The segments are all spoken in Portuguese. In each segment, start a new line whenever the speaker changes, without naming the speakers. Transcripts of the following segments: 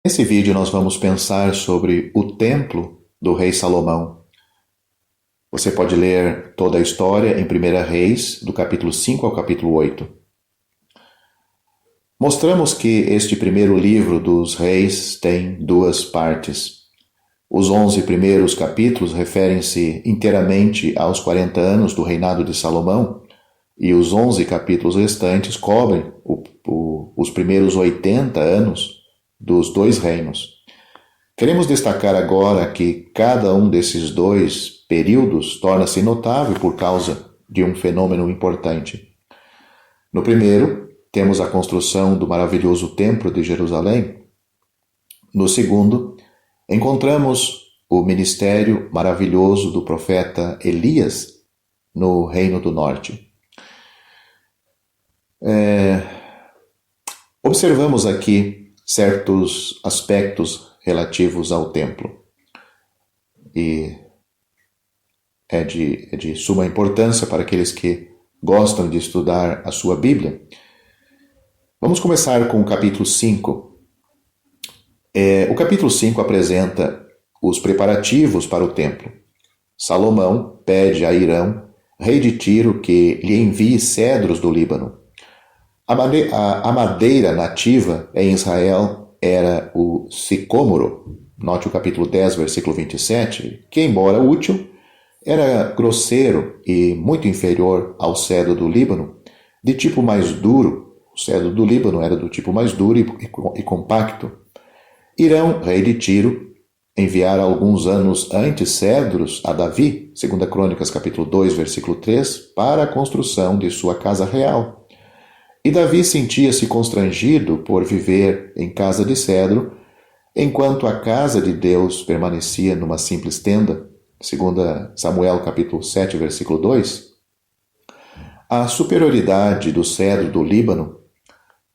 Nesse vídeo nós vamos pensar sobre o templo do rei Salomão. Você pode ler toda a história em 1 Reis, do capítulo 5 ao capítulo 8. Mostramos que este primeiro livro dos reis tem duas partes. Os 11 primeiros capítulos referem-se inteiramente aos 40 anos do reinado de Salomão, e os 11 capítulos restantes cobrem os primeiros 80 anos dos dois reinos. Queremos destacar agora que cada um desses dois períodos torna-se notável por causa de um fenômeno importante. No primeiro, temos a construção do maravilhoso Templo de Jerusalém. No segundo, encontramos o ministério maravilhoso do profeta Elias no Reino do Norte. Observamos aqui certos aspectos relativos ao templo. E é de suma importância para aqueles que gostam de estudar a sua Bíblia. Vamos começar com o capítulo 5. O capítulo 5 apresenta os preparativos para o templo. Salomão pede a Hirão, rei de Tiro, que lhe envie cedros do Líbano. A madeira nativa em Israel era o sicômoro. Note o capítulo 10, versículo 27, que, embora útil, era grosseiro e muito inferior ao cedro do Líbano, de tipo mais duro. O cedro do Líbano era do tipo mais duro e compacto. Hirão, rei de Tiro, enviara alguns anos antes cedros a Davi, 2 Crônicas capítulo 2, versículo 3, para a construção de sua casa real. E Davi sentia-se constrangido por viver em casa de cedro, enquanto a casa de Deus permanecia numa simples tenda, 2 Samuel capítulo 7, versículo 2. A superioridade do cedro do Líbano,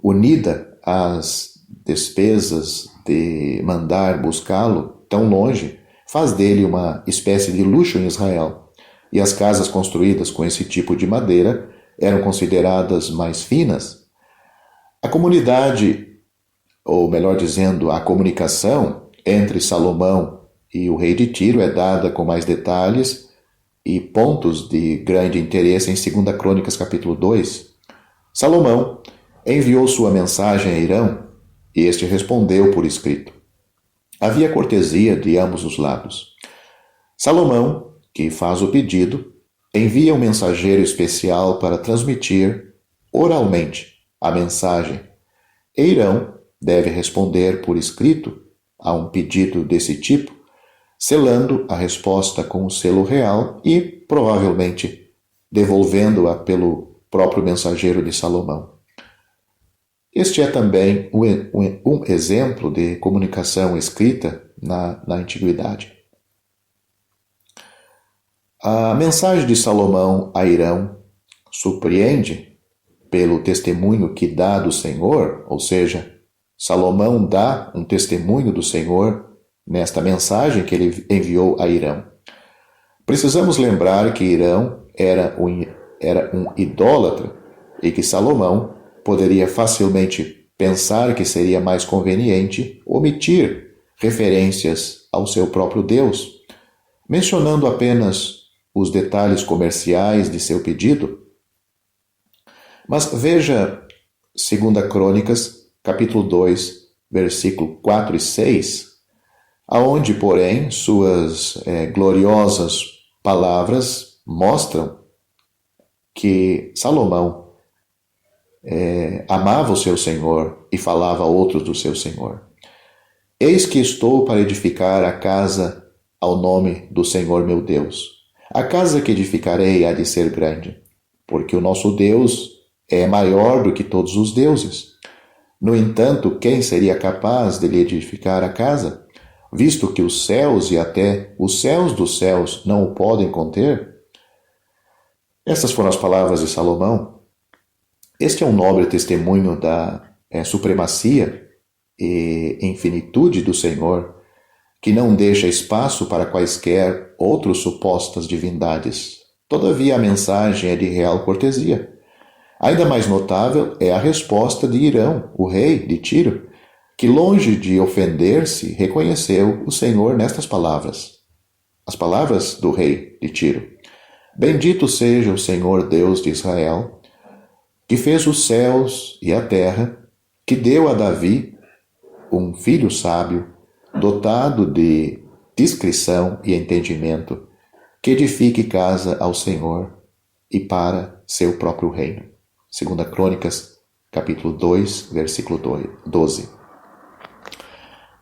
unida às despesas de mandar buscá-lo tão longe, faz dele uma espécie de luxo em Israel, e as casas construídas com esse tipo de madeira eram consideradas mais finas. A comunidade, ou melhor dizendo, a comunicação entre Salomão e o rei de Tiro é dada com mais detalhes e pontos de grande interesse em 2 Crônicas capítulo 2. Salomão enviou sua mensagem a Hirão e este respondeu por escrito. Havia cortesia de ambos os lados. Salomão, que faz o pedido, envia um mensageiro especial para transmitir oralmente a mensagem. Hirão deve responder por escrito a um pedido desse tipo, selando a resposta com o selo real e, provavelmente, devolvendo-a pelo próprio mensageiro de Salomão. Este é também um exemplo de comunicação escrita na antiguidade. A mensagem de Salomão a Hirão surpreende pelo testemunho que dá do Senhor, ou seja, Salomão dá um testemunho do Senhor nesta mensagem que ele enviou a Hirão. Precisamos lembrar que Hirão era um idólatra e que Salomão poderia facilmente pensar que seria mais conveniente omitir referências ao seu próprio Deus, mencionando apenas os detalhes comerciais de seu pedido. Mas veja 2 Crônicas, capítulo 2, versículo 4 e 6, aonde, porém, suas gloriosas palavras mostram que Salomão amava o seu Senhor e falava a outros do seu Senhor. Eis que estou para edificar a casa ao nome do Senhor meu Deus. A casa que edificarei há de ser grande, porque o nosso Deus é maior do que todos os deuses. No entanto, quem seria capaz de lhe edificar a casa, visto que os céus e até os céus dos céus não o podem conter? Essas foram as palavras de Salomão. Este é um nobre testemunho da supremacia e infinitude do Senhor, que não deixa espaço para quaisquer outras supostas divindades. Todavia, a mensagem é de real cortesia. Ainda mais notável é a resposta de Hirão, o rei de Tiro, que longe de ofender-se, reconheceu o Senhor nestas palavras. As palavras do rei de Tiro. Bendito seja o Senhor Deus de Israel, que fez os céus e a terra, que deu a Davi um filho sábio, dotado de discrição e entendimento, que edifique casa ao Senhor e para seu próprio reino. 2 Crônicas, capítulo 2, versículo 12.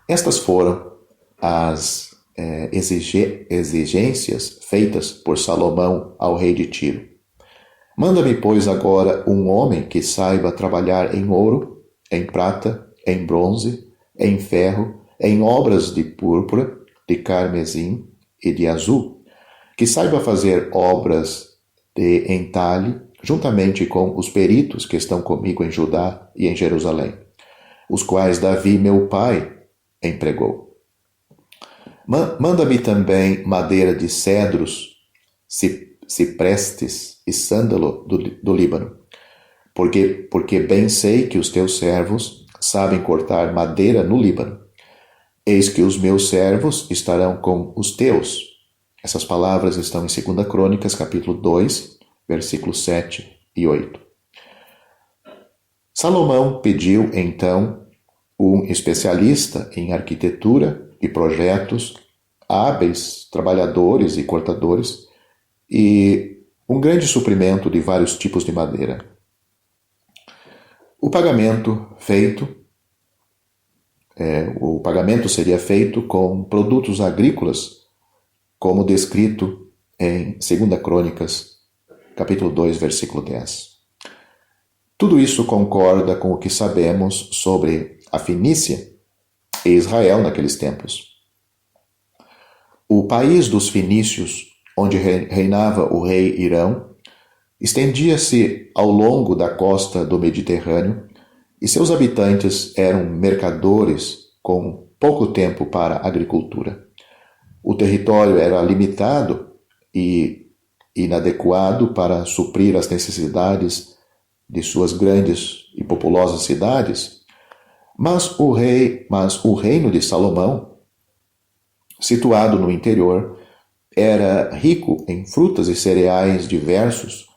Estas foram as exigências feitas por Salomão ao rei de Tiro. Manda-me, pois, agora um homem que saiba trabalhar em ouro, em prata, em bronze, em ferro, em obras de púrpura, de carmesim e de azul, que saiba fazer obras de entalhe, juntamente com os peritos que estão comigo em Judá e em Jerusalém, os quais Davi, meu pai, empregou. Manda-me também madeira de cedros, ciprestes e sândalo do Líbano, porque bem sei que os teus servos sabem cortar madeira no Líbano. Eis que os meus servos estarão com os teus. Essas palavras estão em 2 Crônicas, capítulo 2, versículos 7 e 8. Salomão pediu, então, um especialista em arquitetura e projetos, hábeis trabalhadores e cortadores, e um grande suprimento de vários tipos de madeira. O pagamento seria feito com produtos agrícolas, como descrito em 2 Crônicas, capítulo 2, versículo 10. Tudo isso concorda com o que sabemos sobre a Fenícia e Israel naqueles tempos. O país dos fenícios, onde reinava o rei Irão, estendia-se ao longo da costa do Mediterrâneo e seus habitantes eram mercadores com pouco tempo para a agricultura. O território era limitado e inadequado para suprir as necessidades de suas grandes e populosas cidades, mas o reino de Salomão, situado no interior, era rico em frutas e cereais diversos,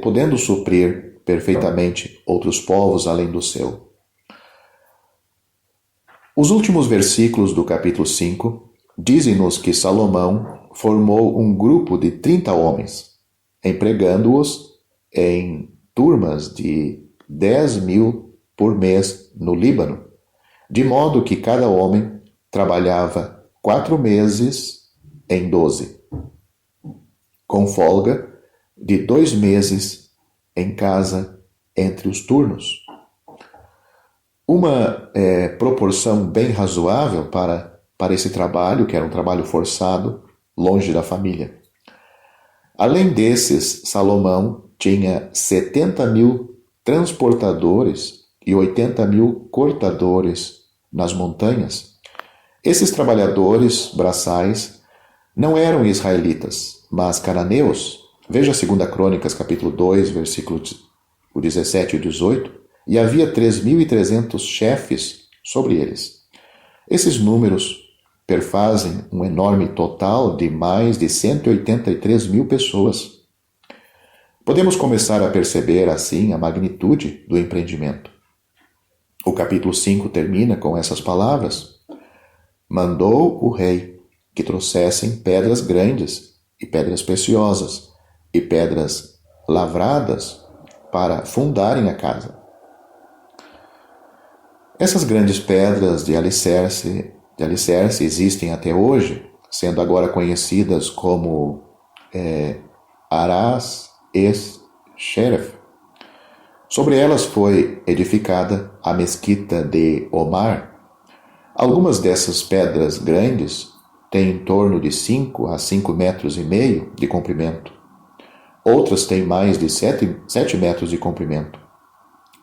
podendo suprir perfeitamente outros povos além do seu. Os últimos versículos do capítulo 5 dizem-nos que Salomão formou um grupo de 30 homens, empregando-os em turmas de 10.000 por mês no Líbano, de modo que cada homem trabalhava 4 meses em 12, com folga de 2 meses em casa entre os turnos. Uma proporção bem razoável para esse trabalho, que era um trabalho forçado, longe da família. Além desses, Salomão tinha 70.000 transportadores e 80.000 cortadores nas montanhas. Esses trabalhadores braçais não eram israelitas, mas cananeus. Veja 2 Crônicas, capítulo 2, versículos 17 e 18, e havia 3.300 chefes sobre eles. Esses números perfazem um enorme total de mais de 183.000 pessoas. Podemos começar a perceber, assim, a magnitude do empreendimento. O capítulo 5 termina com essas palavras: mandou o rei que trouxessem pedras grandes e pedras preciosas e pedras lavradas para fundarem a casa. Essas grandes pedras de alicerce existem até hoje, sendo agora conhecidas como Arás es-Sheref. Sobre elas foi edificada a mesquita de Omar. Algumas dessas pedras grandes têm em torno de 5 a 5,5 metros de comprimento. Outras têm mais de 7 metros de comprimento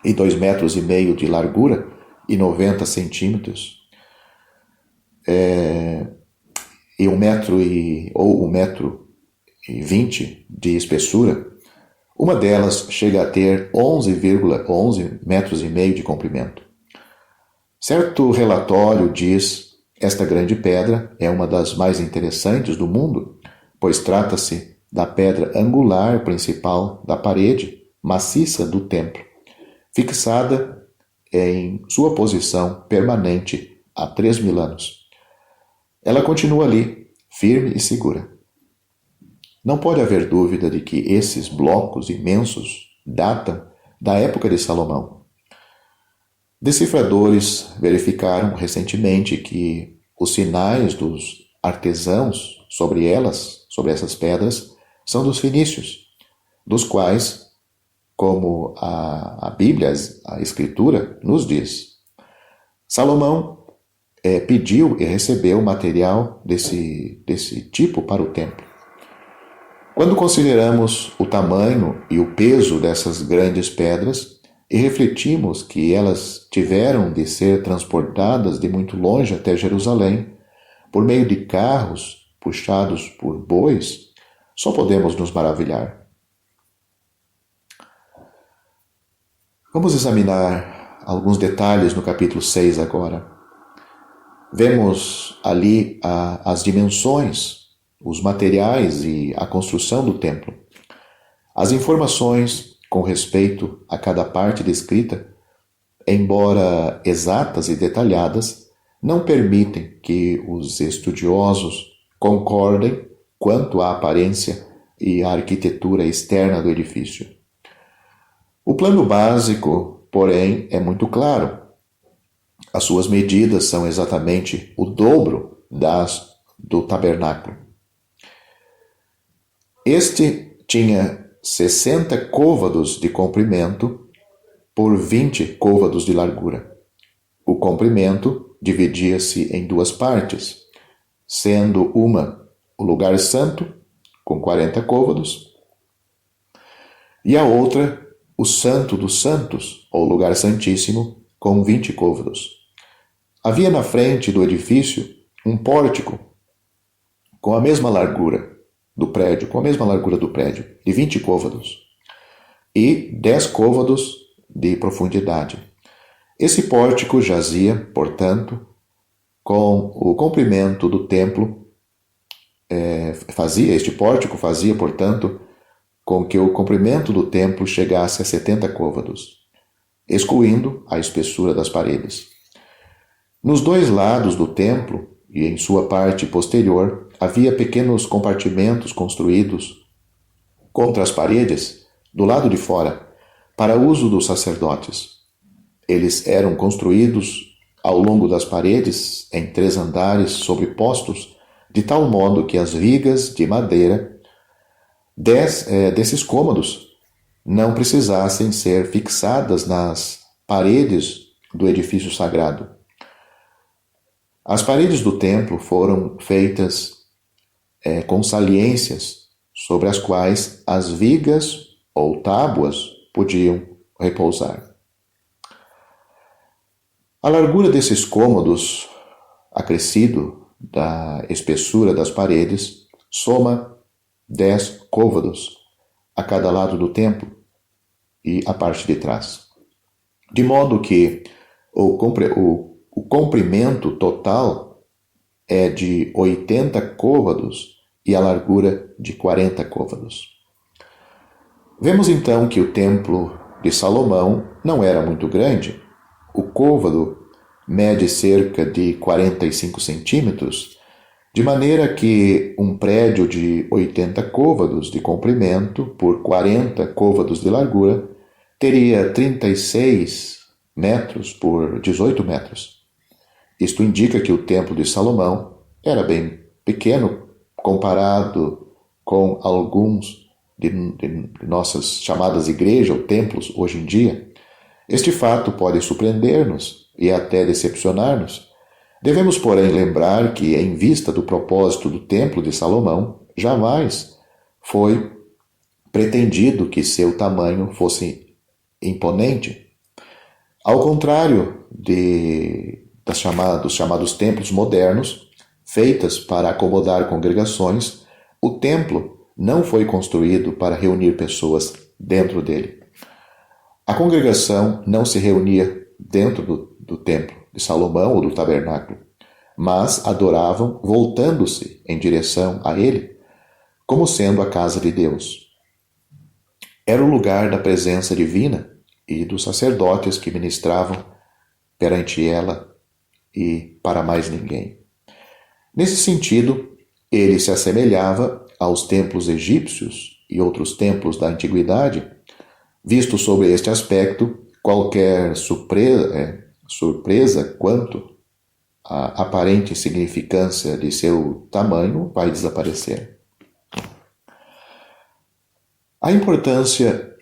e 2,5 metros de largura e 90 centímetros. E 1 metro ou 1,20 metro de espessura. Uma delas chega a ter 11,11 metros de comprimento. Certo relatório diz: esta grande pedra é uma das mais interessantes do mundo, pois trata-se da pedra angular principal da parede maciça do templo, fixada em sua posição permanente há 3.000 anos. Ela continua ali, firme e segura. Não pode haver dúvida de que esses blocos imensos datam da época de Salomão. Decifradores verificaram recentemente que os sinais dos artesãos sobre essas pedras, são dos fenícios, dos quais, como a Bíblia, a Escritura, nos diz, Salomão pediu e recebeu material desse tipo para o templo. Quando consideramos o tamanho e o peso dessas grandes pedras e refletimos que elas tiveram de ser transportadas de muito longe até Jerusalém por meio de carros puxados por bois, só podemos nos maravilhar. Vamos examinar alguns detalhes no capítulo 6 agora. Vemos ali as dimensões, os materiais e a construção do templo. As informações com respeito a cada parte descrita, embora exatas e detalhadas, não permitem que os estudiosos concordem quanto à aparência e à arquitetura externa do edifício. O plano básico, porém, é muito claro. As suas medidas são exatamente o dobro das do tabernáculo. Este tinha 60 côvados de comprimento por 20 côvados de largura. O comprimento dividia-se em duas partes, sendo uma o lugar santo, com 40 côvados, e a outra o santo dos santos, ou lugar santíssimo, com 20 côvados. Havia na frente do edifício um pórtico com a mesma largura do prédio, de 20 côvados, e 10 côvados de profundidade. Esse pórtico jazia, portanto, com o comprimento do templo, fazia, portanto, com que o comprimento do templo chegasse a 70 côvados, excluindo a espessura das paredes. Nos dois lados do templo e em sua parte posterior havia pequenos compartimentos construídos contra as paredes do lado de fora para uso dos sacerdotes. Eles eram construídos ao longo das paredes em 3 andares sobrepostos, de tal modo que as vigas de madeira desses cômodos não precisassem ser fixadas nas paredes do edifício sagrado. As paredes do templo foram feitas com saliências sobre as quais as vigas ou tábuas podiam repousar. A largura desses cômodos, acrescido da espessura das paredes, soma 10 côvados a cada lado do templo e a parte de trás. De modo que o comprimento total é de 80 côvados e a largura de 40 côvados. Vemos então que o templo de Salomão não era muito grande. O côvado mede cerca de 45 centímetros, de maneira que um prédio de 80 côvados de comprimento por 40 côvados de largura teria 36 metros por 18 metros. Isto indica que o templo de Salomão era bem pequeno comparado com alguns de nossas chamadas igrejas ou templos hoje em dia. Este fato pode surpreender-nos e até decepcionar-nos. Devemos, porém, lembrar que, em vista do propósito do Templo de Salomão, jamais foi pretendido que seu tamanho fosse imponente. Ao contrário dos chamados templos modernos, feitas para acomodar congregações, o templo não foi construído para reunir pessoas dentro dele. A congregação não se reunia dentro do templo, de Salomão ou do tabernáculo, mas adoravam voltando-se em direção a ele, como sendo a casa de Deus. Era o lugar da presença divina e dos sacerdotes que ministravam perante ela e para mais ninguém. Nesse sentido, ele se assemelhava aos templos egípcios e outros templos da antiguidade. Visto sob este aspecto, qualquer surpresa quanto à aparente insignificância de seu tamanho vai desaparecer. A importância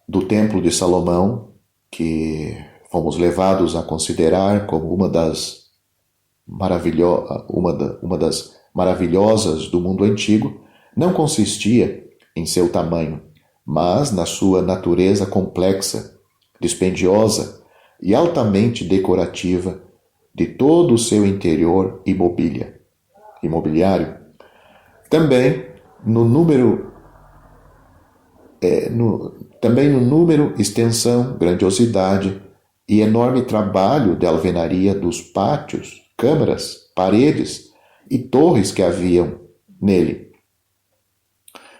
do Templo de Salomão, que fomos levados a considerar como uma das maravilhosas do mundo antigo, não consistia em seu tamanho, mas na sua natureza complexa, dispendiosa e altamente decorativa de todo o seu interior imobiliário. Também no número, extensão, grandiosidade e enorme trabalho de alvenaria dos pátios, câmaras, paredes e torres que haviam nele.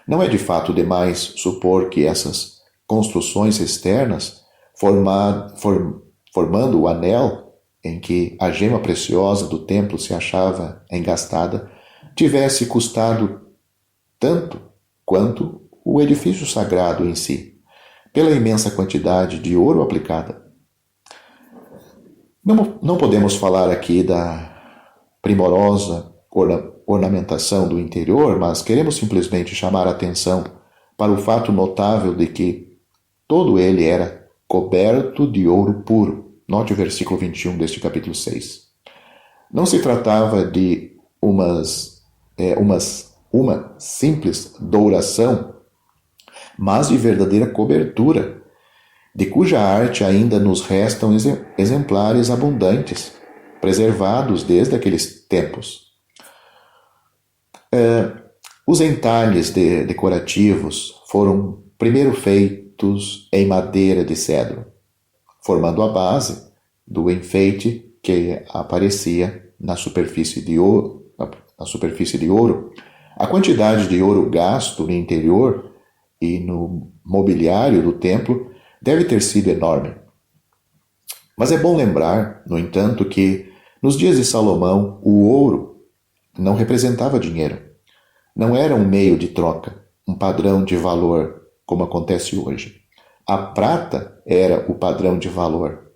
Não é de fato demais supor que essas construções externas, formando o anel em que a gema preciosa do templo se achava engastada, tivesse custado tanto quanto o edifício sagrado em si, pela imensa quantidade de ouro aplicada. Não podemos falar aqui da primorosa ornamentação do interior, mas queremos simplesmente chamar a atenção para o fato notável de que todo ele era coberto de ouro puro. Note o versículo 21 deste capítulo 6. Não se tratava de uma simples douração, mas de verdadeira cobertura, de cuja arte ainda nos restam exemplares abundantes, preservados desde aqueles tempos. Os entalhes decorativos foram primeiro feitos em madeira de cedro, formando a base do enfeite que aparecia na superfície de ouro. A quantidade de ouro gasto no interior e no mobiliário do templo deve ter sido enorme. Mas é bom lembrar, no entanto, que nos dias de Salomão o ouro não representava dinheiro. Não era um meio de troca, um padrão de valor, como acontece hoje. A prata era o padrão de valor,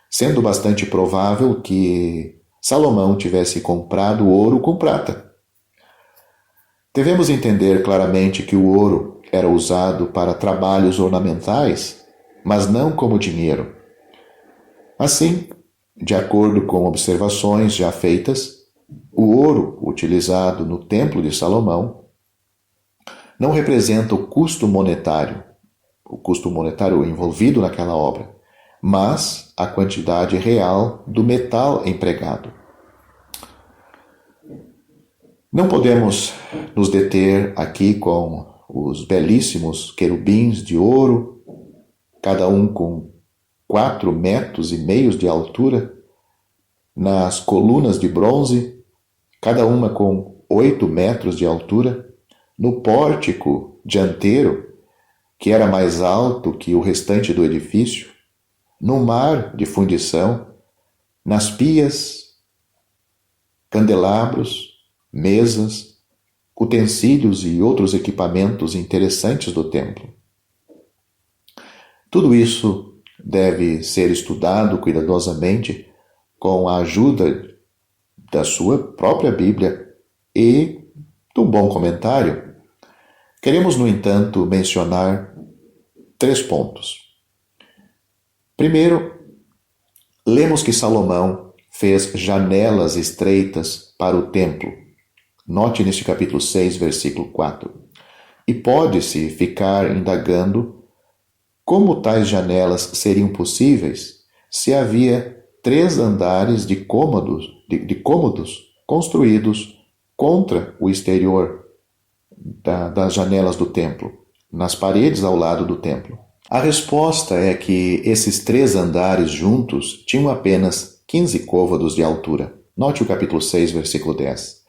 sendo bastante provável que Salomão tivesse comprado ouro com prata. Devemos entender claramente que o ouro era usado para trabalhos ornamentais, mas não como dinheiro. Assim, de acordo com observações já feitas, o ouro utilizado no Templo de Salomão não representa o custo monetário envolvido naquela obra, mas a quantidade real do metal empregado. Não podemos nos deter aqui com os belíssimos querubins de ouro, cada um com 4,5 metros de altura, nas colunas de bronze, cada uma com 8 metros de altura, no pórtico dianteiro, que era mais alto que o restante do edifício, no mar de fundição, nas pias, candelabros, mesas, utensílios e outros equipamentos interessantes do templo. Tudo isso deve ser estudado cuidadosamente com a ajuda da sua própria Bíblia e de um bom comentário. Queremos, no entanto, mencionar 3 pontos. Primeiro, lemos que Salomão fez janelas estreitas para o templo. Note neste capítulo 6, versículo 4. E pode-se ficar indagando como tais janelas seriam possíveis se havia 3 andares de cômodos construídos contra o exterior das janelas do templo, nas paredes ao lado do templo. A resposta é que esses 3 andares juntos tinham apenas 15 côvados de altura. Note o capítulo 6, versículo 10.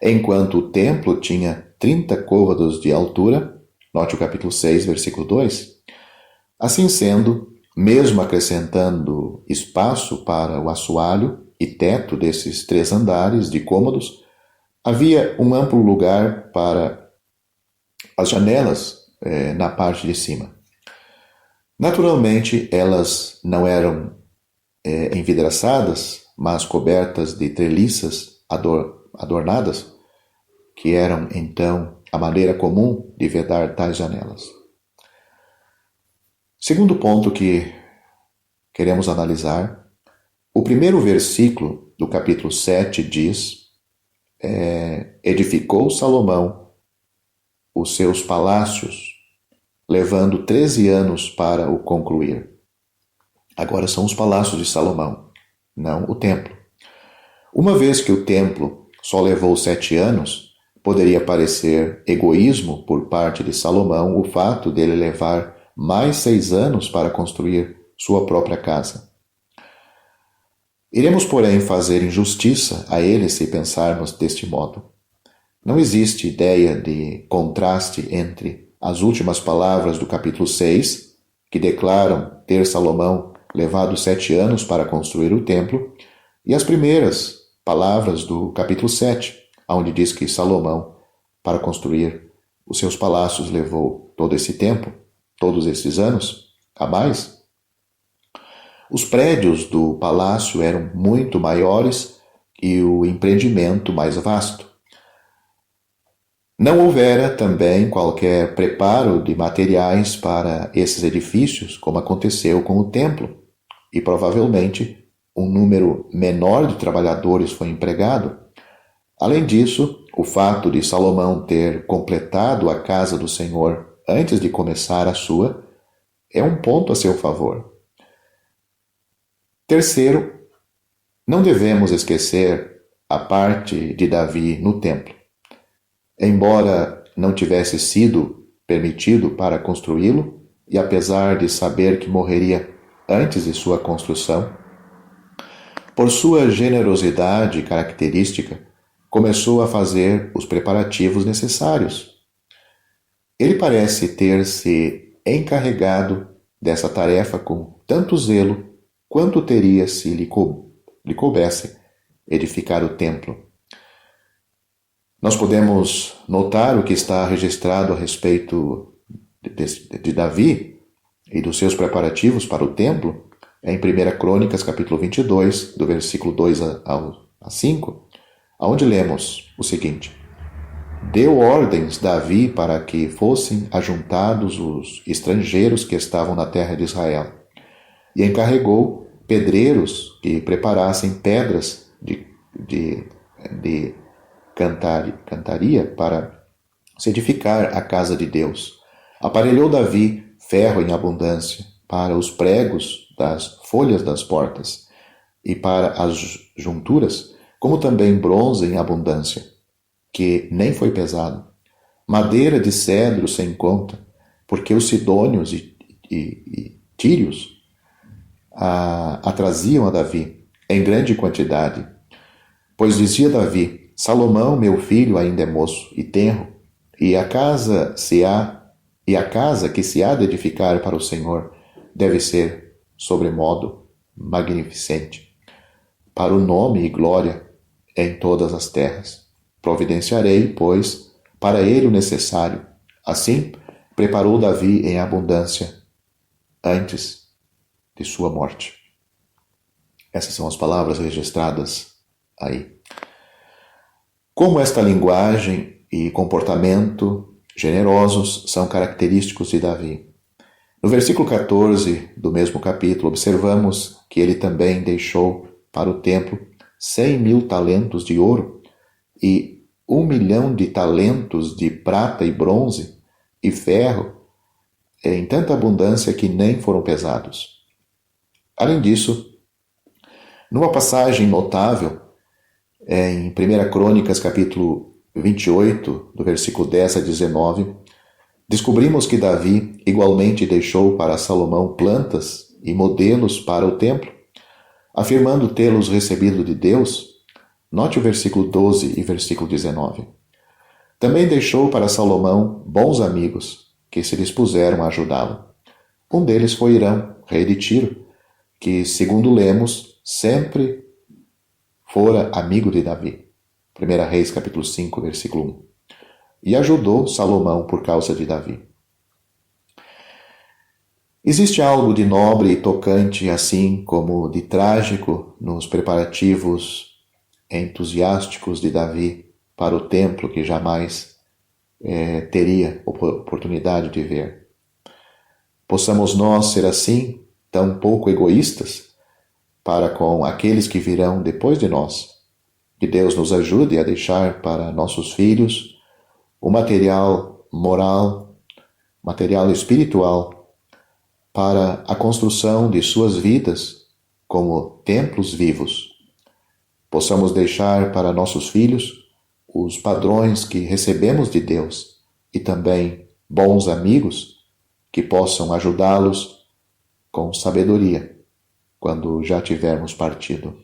Enquanto o templo tinha 30 côvados de altura. Note o capítulo 6, versículo 2. Assim sendo, mesmo acrescentando espaço para o assoalho e teto desses 3 andares de cômodos, havia um amplo lugar para as janelas na parte de cima. Naturalmente, elas não eram envidraçadas, mas cobertas de treliças adornadas, que eram então a maneira comum de vedar tais janelas. Segundo ponto que queremos analisar, o primeiro versículo do capítulo 7 diz: edificou Salomão os seus palácios, levando 13 anos para o concluir. Agora são os palácios de Salomão, não o templo. Uma vez que o templo só levou 7 anos, poderia parecer egoísmo por parte de Salomão o fato dele levar mais 6 anos para construir sua própria casa. Iremos, porém, fazer injustiça a ele se pensarmos deste modo. Não existe ideia de contraste entre as últimas palavras do capítulo 6, que declaram ter Salomão levado 7 anos para construir o templo, e as primeiras palavras do capítulo 7, onde diz que Salomão, para construir os seus palácios, levou todo esse tempo, todos esses anos a mais. Os prédios do palácio eram muito maiores e o empreendimento mais vasto. Não houvera também qualquer preparo de materiais para esses edifícios, como aconteceu com o templo, e provavelmente um número menor de trabalhadores foi empregado. Além disso, o fato de Salomão ter completado a casa do Senhor antes de começar a sua é um ponto a seu favor. Terceiro, não devemos esquecer a parte de Davi no templo. Embora não tivesse sido permitido para construí-lo, e apesar de saber que morreria antes de sua construção, por sua generosidade característica, começou a fazer os preparativos necessários. Ele parece ter se encarregado dessa tarefa com tanto zelo quanto teria se lhe coubesse edificar o templo. Nós podemos notar o que está registrado a respeito de Davi e dos seus preparativos para o templo em 1 Crônicas, capítulo 22, do versículo 2 a 5, onde lemos o seguinte: Deu ordens Davi para que fossem ajuntados os estrangeiros que estavam na terra de Israel, e encarregou pedreiros que preparassem pedras de cantaria para se edificar a casa de Deus. Aparelhou Davi ferro em abundância para os pregos das folhas das portas e para as junturas, como também bronze em abundância, que nem foi pesado, madeira de cedro sem conta, porque os sidônios e tírios a traziam a Davi em grande quantidade. Pois dizia Davi: Salomão, meu filho, ainda é moço e tenro, e a casa que se há de edificar para o Senhor deve ser sobremodo magnificente, para o nome e glória em todas as terras. Providenciarei, pois, para ele o necessário. Assim, preparou Davi em abundância antes de sua morte. Essas são as palavras registradas aí. Como esta linguagem e comportamento generosos são característicos de Davi. No versículo 14 do mesmo capítulo, observamos que ele também deixou para o templo 100.000 talentos de ouro e 1.000.000 de talentos de prata e bronze e ferro, em tanta abundância que nem foram pesados. Além disso, numa passagem notável, em 1 Crônicas, capítulo 28, do versículo 10 a 19, descobrimos que Davi igualmente deixou para Salomão plantas e modelos para o templo. afirmando tê-los recebido de Deus, note o versículo 12 e versículo 19. Também deixou para Salomão bons amigos, que se dispuseram a ajudá-lo. Um deles foi Hirão, rei de Tiro, que, segundo lemos, sempre fora amigo de Davi. 1 Reis, capítulo 5, versículo 1. E ajudou Salomão por causa de Davi. Existe algo de nobre e tocante, assim como de trágico, nos preparativos entusiásticos de Davi para o templo que jamais teria oportunidade de ver. Possamos nós ser assim, tão pouco egoístas, para com aqueles que virão depois de nós. Que Deus nos ajude a deixar para nossos filhos o material moral, material espiritual, para a construção de suas vidas como templos vivos. Possamos deixar para nossos filhos os padrões que recebemos de Deus e também bons amigos que possam ajudá-los com sabedoria quando já tivermos partido.